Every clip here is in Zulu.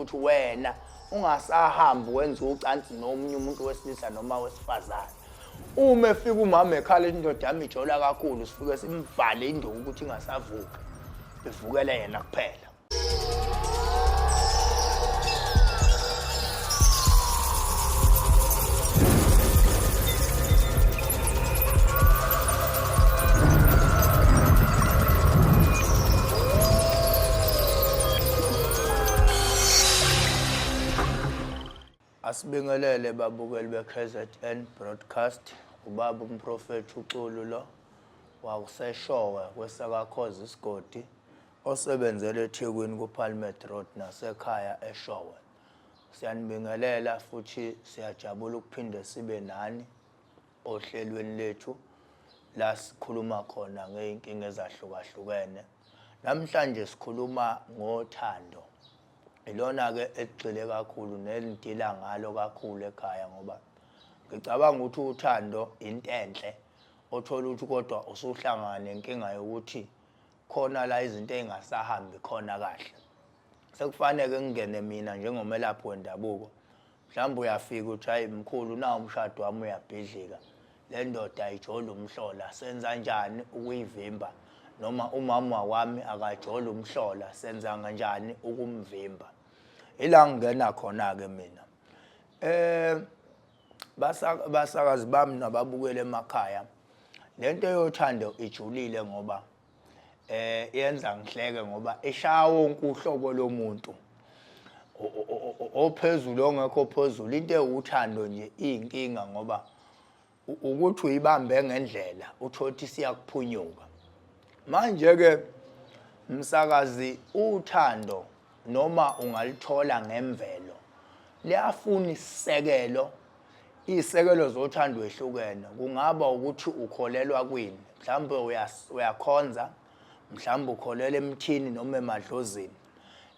ukuthi wena ungasahambi wenza ucansi nomunye umuntu wesilisa noma wesifazane. Uma efika umama ekhala indoda yami ijola kakhulu sifike simvale induku ukuthi ingasavuki. Bevukele yena kuphela. Asibingelele babukeli be-KZN broadcast ubaba umprofethi Xulu lo wakuseshowe kwesakakhoza isigodi osebenzele eThekwini kuParliament Road nasekhaya eShowe. Siyanibingelela futhi siyajabula ukuphinde sibe nani ohlelweni lethu la sikhuluma khona ngeinkinga ezahlukahlukene. Namhlanje sikhuluma ngothando. Ilona ke egxile kakhulu nelidila ngalo kakhulu ekhaya ngoba ngicabanga ukuthi uthando into enhle othola ukuthi kodwa usuhlangana nenkinga yokuthi khona la izinto ezingasahambi khona kahle. Sekufanele ngingene mina njengomelaphi wendabuko. Mhlawumbe uyafika uthi hayi Mkhulu na umshado wami uyabhidlika. Le ndoda ayijola umhlola senza kanjani ukuyivimba noma umama wami akajola umhlola senza kanjani ukumvimba. Ila ngena khona ke mina basakazi bami nababukele emakhaya lento yothando ijulile ngoba yenza ngihleke ngoba eshaya wonke uhlobo lomuntu ophezulu ongekho phezulu. Into ewuthando nje inkinga ngoba ukuthi uyibambe ngendlela uthothi siyakuphunyuka. Manje ke msakazi uthando noma ungalithola ngemvelo liyafuna isisekelo. Izisekelo zothando ehlukene kungaba ukuthi ukholelwa kwini, mhlawumbe uyakhonza, mhlawumbe ukholela emthini noma emadlozini.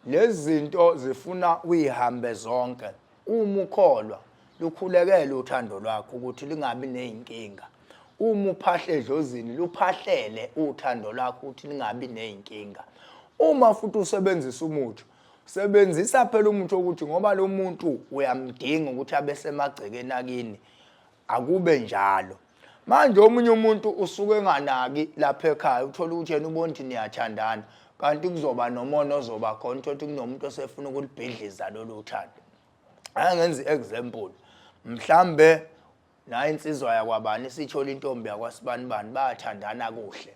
Lezi zinto zifuna uyihambe zonke. Uma ukholwa lukhulekele uthando lwakho ukuthi lingabi nezinkinga. Uma uphahla edlozini luphahlele uthando lwakho ukuthi lingabi nezinkinga. Uma futhi usebenzisa umuthi sebenzisa phela umuthi ukuthi ngoba lo muntu uyamdinga ukuthi abe semagcekeni akini akube njalo. Manje omunye umuntu usuke enganaki lapha ekhaya uthola ukuthi yena ubona ukuthi niyathandana kanti kuzoba nomona ozoba khona ukuthi kunomuntu osefuna ukulibhidliza lolu thando. Angenza example, mhlambe na insizwa yakwabani sithola intombi yakwasibani bani bayathandana kuhle.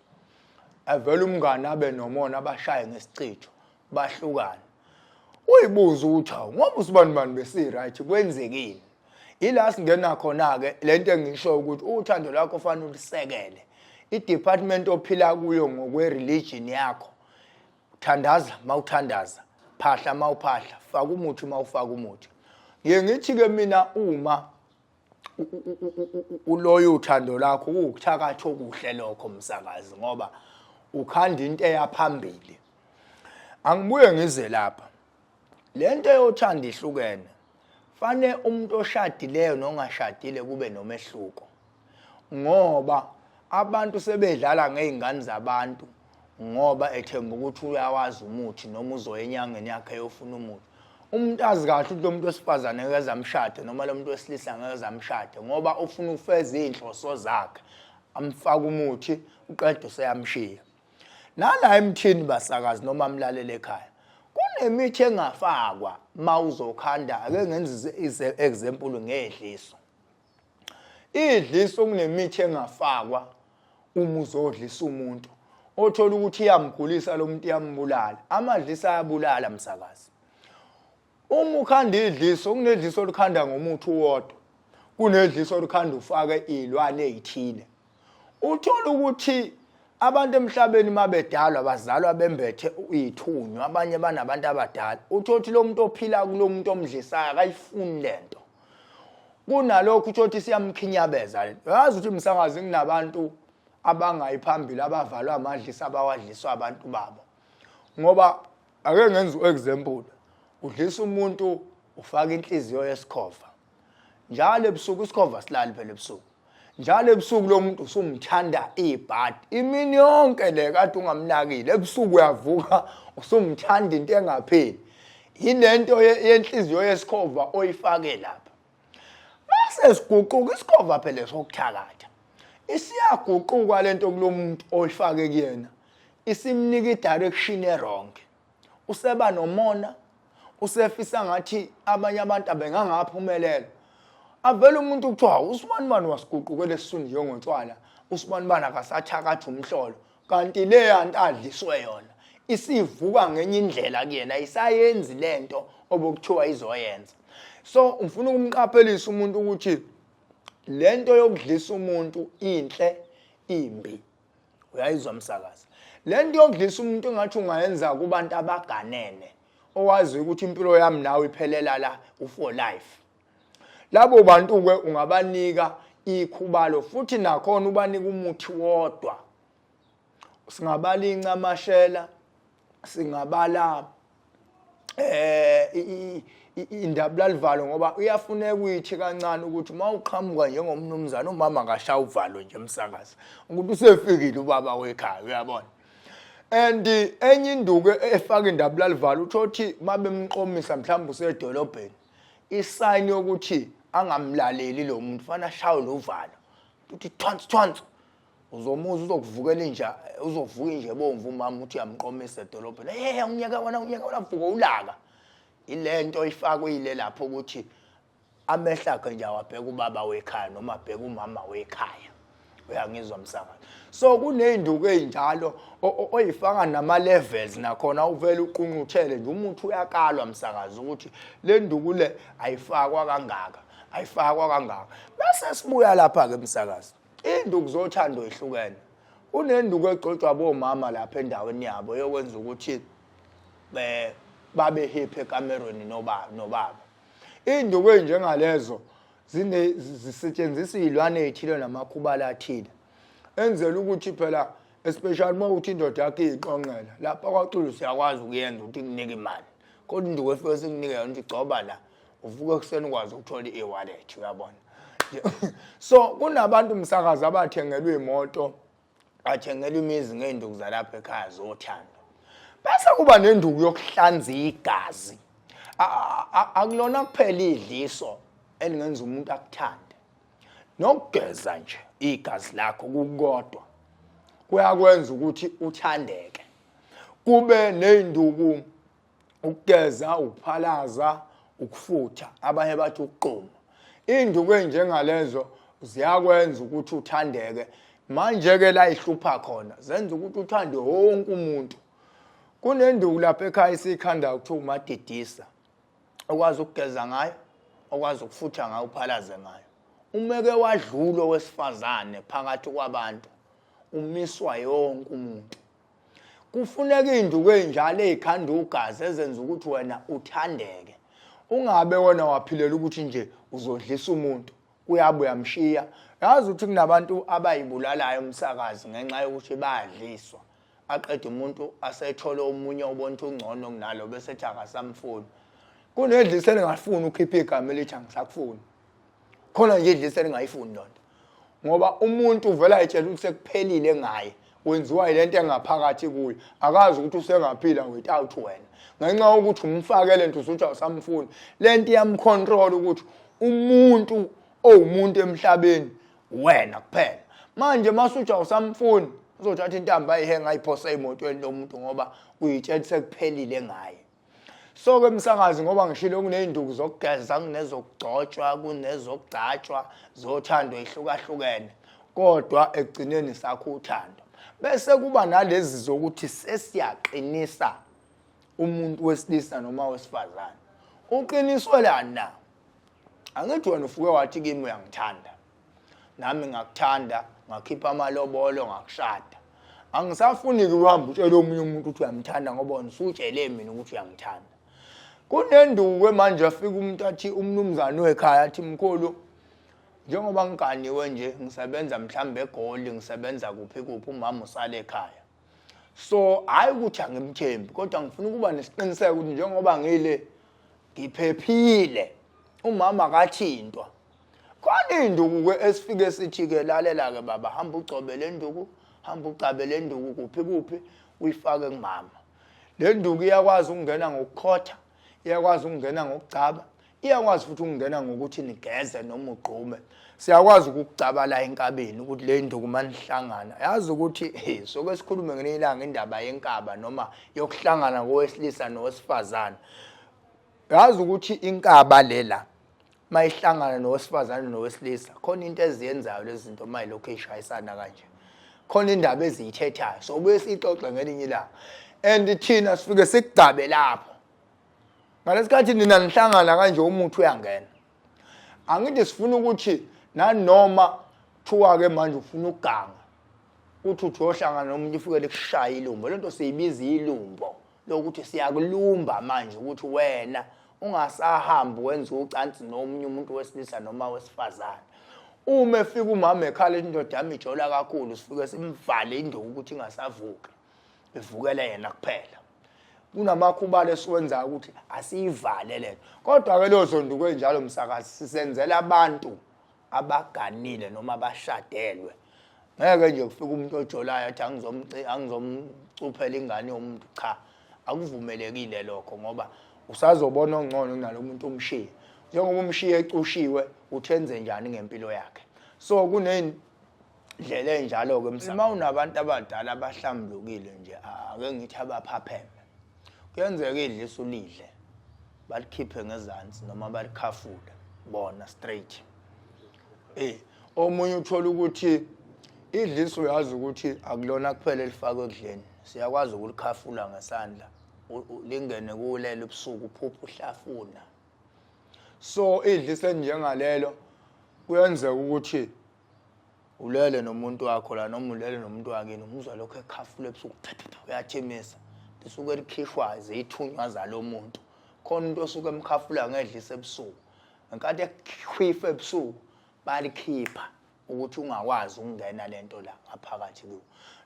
Avela umngane abe nomona abashaye ngesicijo bahlukana. Uyibuza ukuthi hawu ngoba usibani bani besi right kwenzekile. Ila singena khona ke lento engisho ukuthi uthando lwakho ufanele ulisekele. I-department ophila kuyo ngokwe religion yakho. Thandaza mawuthandaza, phahla mawuphahla, faka umuthi mawufaka umuthi. Ngithi ke mina uma uloyo uthando lakho ukuthakatha okuhle lokho msakazi ngoba ukhanda into eyaphambili. Angibuye ngize lapha. Lento yothando ihlukene. Fane umuntu oshadileyo nongashadile kube nomehluko. Ngoba abantu sebedlala ngeingane zabantu ngoba ethemba ukuthi uyawazi umuthi noma uzoyenyangeni yakhe yofuna umuthi. Umuntu azi kahle ukuthi lo muntu wesifazane ngeke zamshade noma lo muntu wesilisa ngeke zamshade ngoba ufuna ufeza inhloso zakhe. Amfaka umuthi uqeda useyamshiya. Nala emthini basakazi noma amlalele ekhaya. Kunemithi engafakwa mawuzokhanda ake ngenze example ngedliso. Idliso kunemithi engafakwa uma uzodlisa umuntu othola ukuthi iyamgulisa lo muntu iyambulala. Amadliso ayabulala msakazi. Uma ukhanda idliso kunedliso olukhanda ngomuthi uwodwa. Kunedliso olukhanda ufake izilwane ezithile. Uthola ukuthi abantu emhlabeni mabedalwa bazalwa bembethe izithunywa, abanye banabantu abadala. Uthothi lo muntu ophila kulo muntu omdlisayo akayifuni lento. Kunalokho uthothi siyamkhinyabeza. Yazi ukuthi msakazi kunabantu abangayiphambili abavalwa amadlisa abawadliswa abantu babo. Ngoba ake ngenze example. Udlisa umuntu ufaka inhliziyo yesikhova. Njalo ebusuku isikhova silali phela ebusuku. Njalo ebusuku lo muntu usumthanda ibhadi. Imini yonke le kade ungamnakile ebusuku uyavuka usumthanda into engapheli. yilento yenhliziyo yesikhova oyifake lapha. Mase siguquka isikhova phela sokuthakatha. Isiyaguquka lento kulomuntu oyifake kuyena. Isimnika idirection errong. Useba nomona, usefisa ngathi abanye abantu abengangaphumelela. Avele umuntu kuthiwa uSibanibani wasiguqukela esisuni njengotshwala, uSibanibani akasathakatha umhlolo, kanti le yanto adliswe yona isivuka ngenye indlela kuyena, isayenzi lento obukuthiwa izoyenza. So ufuna ukumqaphelisa umuntu ukuthi lento yokudlisa umuntu inhle imbi. Uyayizwa msakazi? Lento yokudlisa umuntu ngathi ungayenza kubantu abaganene, owazi ukuthi impilo yami nawe iphelela la for life. Labo bantu ke ungabanika ikhubalo futhi nakhona ubanika umuthi wodwa. Singabala incamashela, singabala indabula livalo ngoba uyafuneka uyithi kancane ukuthi mawuqhamuka njengomnumzana umama ngashaya uvalo nje emsakazi ukuthi usefikile ubaba wekhaya, uyabona. And enye induku efaka indabula livalo uthothi mabemqomisa mhlawumbe usedolobheni, isign yokuthi angamlaleli lo muntu fana shawo lovalo uthi thwansi uzomuza uzokuvukela inja, uzovuka nje bomvu umama uthi uyamqomisa edolobheni, unyaka wona vuka ulaka. Ilento ifakwe ile lapho ukuthi amehla akhe nje awabheka ubaba wekhaya noma abheka umama wekhaya. Uyangizwa msakazi? So kuney'nduku ey'njalo oyifaka nama levels nakhona uvele uqunquthele nje umuntu uyakalwa msakazi ukuthi le nduku le ayifakwa kangaka, ayifakwa kangaka. Bese sibuya lapha ke msakazi. Iy'nduku zothando ehlukene. Kunenduku egcotshwa bomama lapha endaweni yabo yokwenza ukuthi babe happy ekamerweni nobaba. Iy'nduku enjengalezo zisetshenziswa iy'lwane ey'thile namakhubala athile. Enzela ukuthi phela especially uma uthi indoda yakhe iyiqonqela lapha kwaXulu siyakwazi ukuyenza ukuthi kunike imali. Kodwa induku efike sikunike yona ukuthi gcoba la uvuka ekuseni ukwazi ukuthola i-wallet, uyabona. So kunabantu msakazi abathengelwe imoto, bathengelwe imizi ngey'nduku zalapha ekhaya zothando. Bese kuba nenduku yokuhlanza igazi. Akulona kuphela idliso elingenza umuntu akuthande. Nokugeza nje igazi lakho kukodwa kuyakwenza ukuthi uthandeke. Kube ney'nduku ukugeza, ukuphalaza, ukufutha, abanye bathi ukuquma. Iy'nduku enjengalezo ziyakwenza ukuthi uthandeke. Manje ke la ihlupha khona zenza ukuthi uthande wonke umuntu. Kunenduku lapha ekhaya isikhanda ukuthiwa umadidisa, okwazi ukugeza ngayo, okwazi ukufutha ngayo, uphalaze ngayo. Umeke wadlulo wesifazane phakathi kwabantu umiswa yonke umuntu. Kufuneka iy'nduku ey'njalo ey'khanda ugazi ezenza ukuthi wena uthandeke. Ungabe wona waphilela ukuthi nje uzodlisa umuntu uyabuya mshiya. Yazi ukuthi kunabantu abayibulalayo umsakazi ngenxa yokuthi bayadliswa. Aqeda umuntu asethola omunye ubona ukuthi ungcono kunalo bese ethi akasamfuni. Kunedlisa elingafuni ukhipha igama elithi angisakufuni. Khona nje idlisa elingayifuni lona. Ngoba umuntu uvela ayitshela ukuthi sekuphelile ngaye. Wenziwa ilento engaphakathi kuye. Akazi ukuthi usengaphila without wena. Ngenxa yokuthi umfake lento usuthi awusamfuni. Lento iyamcontrol ukuthi umuntu owumuntu emhlabeni wena kuphela. Manje masuthi awusamfuni uzothatha intambo ayihenga ayiphosa emotweni lomuntu ngoba uyitshela sekuphelile ngaye. So ke msakazi ngoba ngishilo kuney'nduku zokugeza, kunezokugcotshwa, kunezokugcatshwa, zothando ehlukahlukene. Kodwa ekugcineni sakho uthando. Bese kuba nalezi zokuthi sesiyaqinisa umuntu wesilisa noma wesifazane. Uqiniswe lana na. Angithi wena ufuke wathi kimi uyangithanda. Nami ngakuthanda, ngakhipha amalobolo ngakushada. Angisafuni ukuhamba utshela omunye umuntu ukuthi uyamthanda ngoba wena usutshele mina ukuthi uyangithanda. Kunenduku manje afika umuntu athi umnumzane wekhaya athi Mkhulu, njengoba ngiganiwe nje ngisebenza mhlambe eGoli, ngisebenza kuphi umama usale ekhaya. So hayi ukuthi angimthembi kodwa ngifuna ukuba nesiqiniseko ukuthi njengoba ngile ngiphephile umama akathintwa. Khona induku ke esifike sithi ke lalela ke baba hamba ugcobe le nduku, hamba ucabe le nduku kuphi uyifake kumama. Le nduku iyakwazi ukungena ngokukhotha, iyakwazi ukungena ngokugcaba, iyakwazi futhi ukungena ngokuthi nigeze noma ugqume. Siyakwazi ukukucaba la enkabeni ukuthi le nduku manihlangana yazi ukuthi soke sikhulume ngelinye ilanga indaba yenkaba noma yokuhlangana kowesilisa nowesifazane. Yazi ukuthi inkaba lela mayihlangana nowesifazane nowesilisa khona into eziyenzayo lezi zinto mayilokhu ishayisana kanje. Khona indaba eziyithethayo so buye sixoxe ngelinye ilanga and thina sifike sikugcabe lapho. Ngalesikhathi nina nihlangana kanje umuntu uyangena. Angithi sifuna ukuthi nanoma thiwa ke manje ufuna ukuganga uthi uyohlangana nomuntu ufike likushaya ilumbo. Lento siyibiza ilumbo lokuthi siyakulumba manje ukuthi wena ungasahamba wenza ucansi nomunye umuntu wesilisa noma wesifazane. Uma efika umama ekhala indoda yami ijola kakhulu sifike simvale induku ukuthi ingasavuki. Ivukele yena kuphela. Kunamakhubalo esiwenza ukuthi asiyivale lento. Kodwa ke lezo nduku enjalo msakazi sisenzela abantu abaganile noma abashadelwe. Ngeke nje kufika umuntu ojolayo athi angizomcuphela ingane yomuntu cha. Akuvumelekile lokho ngoba usazobona ongcono kunalomuntu umshiye. Njengoba umshiye ecushiwe uthenze njani ngempilo yakhe. So kunendlela enjalo ke msakazi. Uma unabantu abadala abahlambulukile nje ake ngithi abaphapheme. Kuyenzeka idliso ulidle balikhiphe ngezansi noma balikhafule bona straight. Omunye uthola ukuthi idliso uyazi ukuthi akulona kuphela elifakwe ekudleni. Siyakwazi ukulikhafula ngesandla lingene kulela ubusuku uphupha uhlafuna. So idliso njengalelo kuyenzeka ukuthi ulele nomuntu wakho la noma ulele nomuntu wakini umuzwa lokho ekhafula ebusuku uyathemisa lisuke likhishwa izithunywa zalomuntu. Khona into osuke emkhafula ngedlisa ebusuku. Enkathi ekhwifa ebusuku balikhipha ukuthi ungakwazi ukungena lento la ngaphakathi kuwo.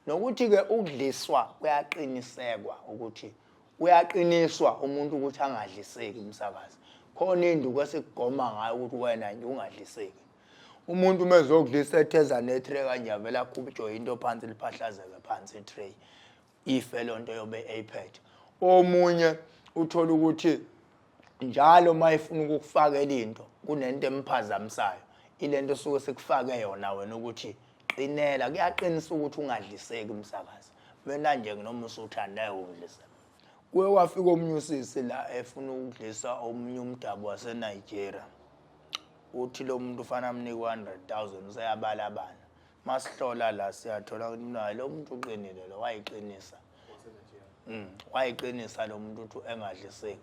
Nokuthi ke ukudliswa kuyaqinisekwa ukuthi uyaqiniswa umuntu ukuthi angadliseki umsakazi. Khona induku esikugoma ngayo ukuthi wena nje ungadliseki. Umuntu mezokudlisa etheza netray kanje avela akhupha ijoyinto phansi liphahlazeke phansi etray. Ife lonto yobe eyiphethe. Omunye uthola ukuthi njalo mayifuna ukukufakela into kunento emphazamisayo. Ilento suke sekufake yona wena ukuthi qinela kuyaqinisa ukuthi ungadliseki umsakazi. Mina nje noma usuthandaye ukudlisa. Kuye wafika omnyusisi la efuna ukudlisa omunye umdabu waseNigeria. Uthi lo muntu ufana amnike 100,000 useyabala abana. Masihlola la siyathola ukuthi naye lo muntu uqinile lo wayiqinisa. Wayiqinisa lo muntu uthi engadliseki.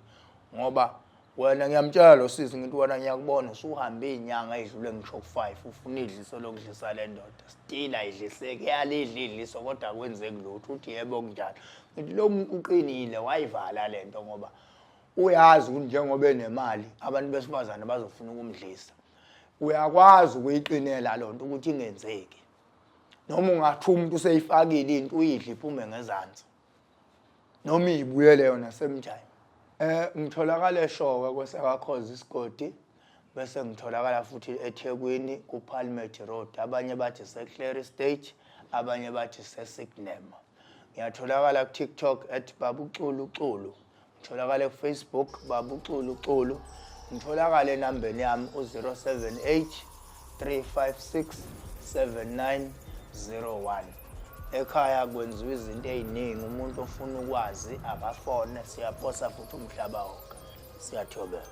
Ngoba wena ngiyamtshela lo sisi ngithi wena ngiyakubona usuhambe inyanga edlule ngisho ku5 ufuna idliso lokudlisa le ndoda. Still ayidliseki yalidla idliso kodwa kwenzeki lutho uthi yebo kunjalo. Ngithi lo muntu uqinile wayivala lento ngoba uyazi ukuthi njengoba enemali abantu besifazane bazofuna ukumdlisa. Uyakwazi ukuyiqinela lonto ukuthi ingenzeki. Noma ungathi umuntu useyifakile into uyidla iphume ngezansi. Noma ibuyele yona semthayi. Ngitholakala eShowe kwesakakhozi isigodi bese ngitholakala futhi eThekwini kuParliament Road. Abanye bathi seClear Stage, abanye bathi seSignema. Ngiyatholakala kuTikTok @babuxulu. Ngitholakala kuFacebook babuxulu. Ngitholakala enambeni yami u078 356 7901. Ekhaya kwenziwa izinto eziningi umuntu ofuna ukwazi akafone siyaposa futhi umhlaba wonke. Siyathobela.